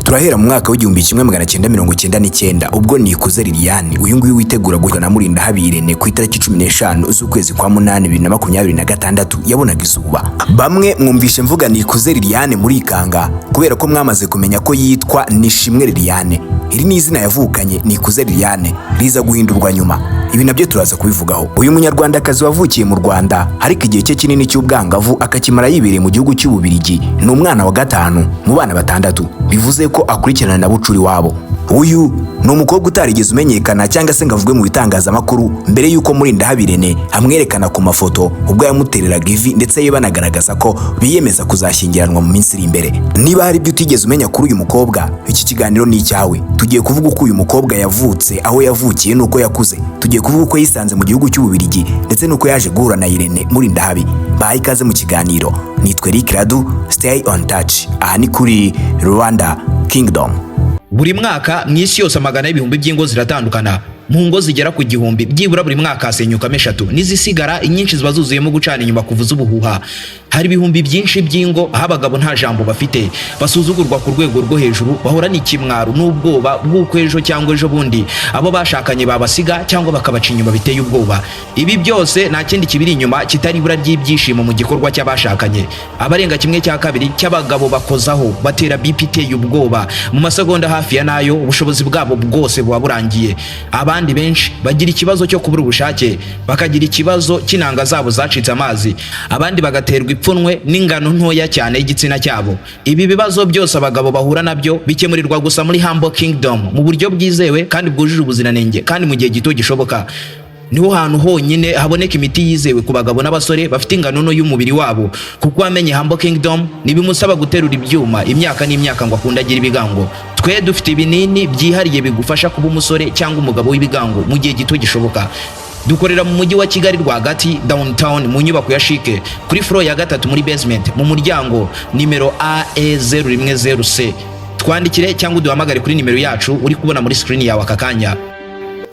Turahera mu mwaka w'1999 ubwo Nikuze Liliane uyu nguyu witegura guhura na Murindahabi Irene ku itariki 15 z'ukwezi kwa 8 2026 yabonaga izuba. Bamwe mwumvishe mvuga Nikuze Liliane muri ikanga kubera ko mwamaze kumenya ko yitwa Nishimwe Liliane. Iri ni izina yavukanye Nikuze Liliane riza guhindurwa nyuma. Ibi nabyo turaza kubivugaho. Uyu munyarwandakazi wavukiye mu Rwanda ariko igihe cye kinini cy'ubwangavu akakimara yibereye mu gihugu cy'Ububirigi, ni umwana wa gatanu mu bana batandatu, bivuze ko akurikirana na bucuri wabo. Uyu ni umukobwa utarigeze umenyekana cyangwa se ngavugwe mu bitangazamakuru mbere yuko Murindahabi Irene amwerekana ku mafoto ubwo yamutereraga ivi, ndetse ye banagaragaza ko biyemeza kuzashyingiranwa mu minsi iri imbere. Niba hari ibyo utigeze umenya kuri uyu mukobwa, iki kiganiro ni icyawe. Tugiye kuvuga uko uyu mukobwa yavutse, aho yavukiye nuko yakuze. Tugiye kuvuga uko yisanze mu gihugu cy'Ububirigi ndetse nuko yaje guhura na Irene Murindahabi. Bahaye ikaze mu kiganiro. Nitwe Rick Radu, stay on touch. Aha ni kuri Rwanda Kingdom. Buri mwaka mw'isi yose amagana y'ibihumbi by'ingo ziratandukana. Mu ngo zigera ku gihumbi byibura buri mwaka hasenyukamo 3, nizisigara inyinshi ziba zuzuyemo gucana inyuma kuvuza ubuhuha. Hari ibihumbi byinshi by'ingo aho abagabo nta jambo bafite, basuzugurwa ku rwego rwo hejuru, bahora n'ikimwaro n'ubwoba bw'uko ejo cyangwa ejo bundi abo bashakanye babasiga cyangwa bakabaca inyuma biteye ubwoba. Ibi byose nta kindi kibiri inyuma kitari ibura ry'ibyishimo mu gikorwa cy'abashakanye. Abarenga 1/2 cy'abagabo bakozaho batera BP iteye ubwoba mu masegonda hafi ya nayo ubushobozi bwabo bwose buba burangiye. Abandi benshi bagira ikibazo cyo kubura ubushake, bakagira ikibazo cy'inanga zabo zacitse amazi, abandi bagaterwa ipfunwe n'ingano ntoya cyane y'igitsina cyabo. Ibi bibazo byose abagabo bahura nabyo bikemurirwa gusa muri Humble Kingdom mu buryo bwizewe kandi bwujuje ubuziranenge kandi mu gihe gito gishoboka. Niho hantu honyine haboneka imiti yizewe ku bagabo n'abasore bafite ingano nto y'umubiri wabo, kuko wamenye Humble Kingdom nibimusaba guterura ibyuma imyaka n'imyaka ngo akundagira ibigango. Twe dufite ibinini byihariye bigufasha kuba umusore cyangwa umugabo w'ibigango mu gihe gito gishoboka. Dukorera mu mujyi wa Kigali rwagati downtown mu nyubako ya Chic kuri floor ya 3 muri basement mu muryango nimero AE010C. Twandikire cyangwa uduhamagare kuri nimero yacu uri kubona muri screen yawe akakanya.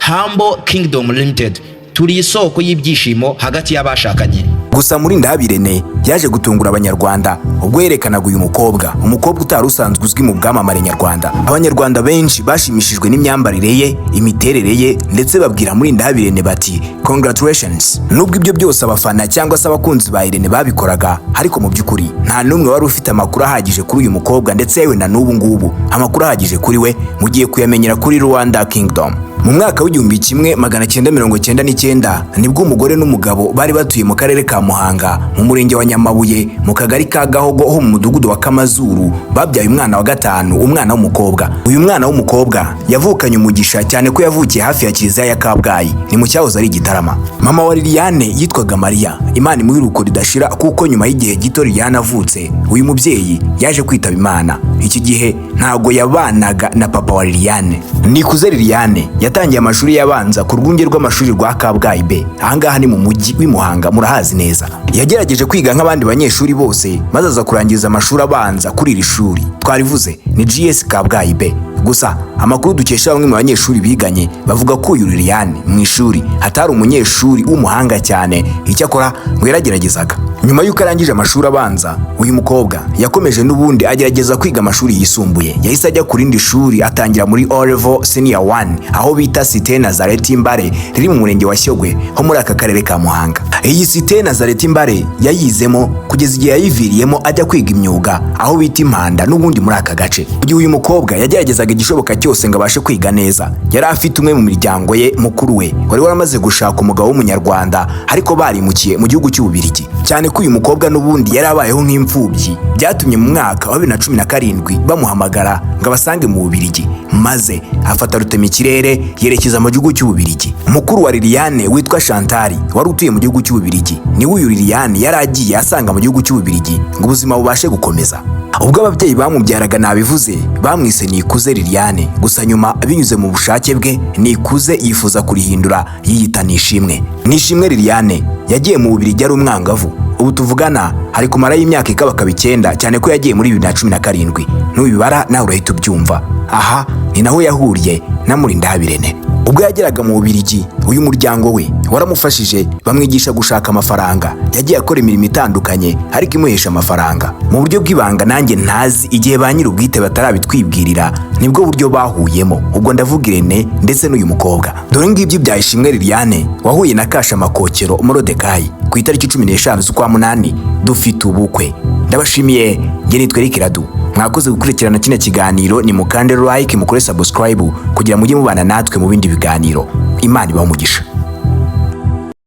Humble Kingdom Limited, turi isoko y'ibyishimo hagati y'abashakanye. Gusa Murindahabi Irene yaje gutungura abanyarwanda ubwo yerekanaga uyu umukobwa utari usanzwe uzwi mu bwamamare nyarwanda. Abanyarwanda benshi bashimishijwe n'imyambarire ye, imiterere ye, ndetse babwira Murindahabi Irene bati congratulations. Nubwo ibyo byose abafana cyangwa se abakunzi ba Irene babikoraga, ariko mu by'ukuri nta numwe wari ufite amakuru ahagije kuri uyu mukobwa, ndetse yewe na n'ubu ngubu amakuru ahagije kuri we mugiye kuyamenyera kuri Rwanda Kingdom. Mu mwaka w'1999 nibwo umugore n'umugabo bari batuye mu karere ka Muhanga mu murenge wa Nyamabuye mu kagari ka Gahogo ho mu mudugudu wa Kamazuru babyaye umwana wa gatanu, umwana w'umukobwa. Uyu mwana w'umukobwa yavukanye umugisha cyane ko yavukiye hafi ya Kiliziya ya Kabgayi, ni mu cyahoze ari Gitarama. Mama wa Liliane yitwaga Maria, Imana imuhiruko ridashira, kuko nyuma y'igihe gito Liliane avutse uyu mubyeyi yaje kwitaba Imana. Iki gihe ntago yabanaga na papa wa Liliane. Nikuze Liliane yatangiye amashuri y'abanza ku rwunge rw'amashuri rwa Kabgayi B, ahangaha ni mu mujyi w'Imuhanga murahazi neza. Yagerageje kwiga nk'abandi banyeshuri bose maze aza kurangiza amashuri abanza kuri iri shuri twarivuze ni GS Kabgayi B. Gusa amakuru dukesha bamwe mu banyeshuri biganye bavuga ko uyu Liliane mu ishuri hatari umunyeshuri w'umuhanga cyane, icyakora ngo yarageragezaga. Nyuma y'uko arangije amashuri abanza, uyu mukobwa yakomeje n'ubundi agerageza kwiga amashuri yisumbuye. Yahise ajya ku rindi shuri atangira muri O Level Senior 1 aho bita Cité Nazareth Mbare riri mu murenge wa Shyogwe ho muri aka karere ka Muhanga. Iyi Cité Nazareth Mbare yayizemo kugeza igihe yayiviriyemo ajya kwiga imyuga aho bita Impanda n'ubundi muri aka gace. Igihe uyu mukobwa yageragezaga igishoboka cyose ngo abashe kwiga neza, yari afite umwe mu miryango ye mukuru we wari waramaze gushaka umugabo w'umunyarwanda, ariko barimukiye mu gihugu cy'Ububirigi. Cyane ko uyu mukobwa n'ubundi yari abayeho nk'imfubyi, byatumye mu mwaka wa 2017 bamuhamagara ngo abasange mu Bubirigi, maze afata rutemikirere yerekeza mu gihugu cy'Ububirigi. Mukuru wa Liliane witwa Chantal wari utuye mu gihugu cy'Ububirigi, ni uyu Liliane yari agiye asanga mu gihugu cy'Ububirigi ngo ubuzima bubashe gukomeza. Ubwo ababyeyi bamubyaraga nabivuze bamwise Nikuze Liliane, gusa nyuma binyuze mu bushake bwe Nikuze yifuza kurihindura yiyita Nishimwe. Nishimwe Liliane yagiye mu Bubirigi ari umwangavu. Ubu tuvugana hari kumara y'imyaka ikabakaba 9 cyane ko yagiye muri 2017. N'ubibara nawe urahita ubyumva. Aha ni naho yahuriye na Murindahabi Irene. Ubwo yageraga mu Bubiligi, uyu muryango we waramufashije, bamwigisha gushaka amafaranga. Yagiye akora imirimo itandukanye ariko imuhesha amafaranga mu buryo bw'ibanga, nanjye ntazi. Igihe ba nyir'ubwite batarabitwibwirira nibwo buryo bahuyemo. Ubwo ndavuga Irene ndetse n'uyu mukobwa. Dore ngibyo bya Ishimwe Liliane wahuye na Kasha Makokero Morodekayi ku itariki 15 z'ukwa munani. Dufite ubukwe. Ndabashimiye, njye nitwa Eric Radu. Mwakoze gukurikirana kino kiganiro, ni mukande like, mukore subscribe kugira mujye mubana natwe mu bindi biganiro. Imana ibahe umugisha.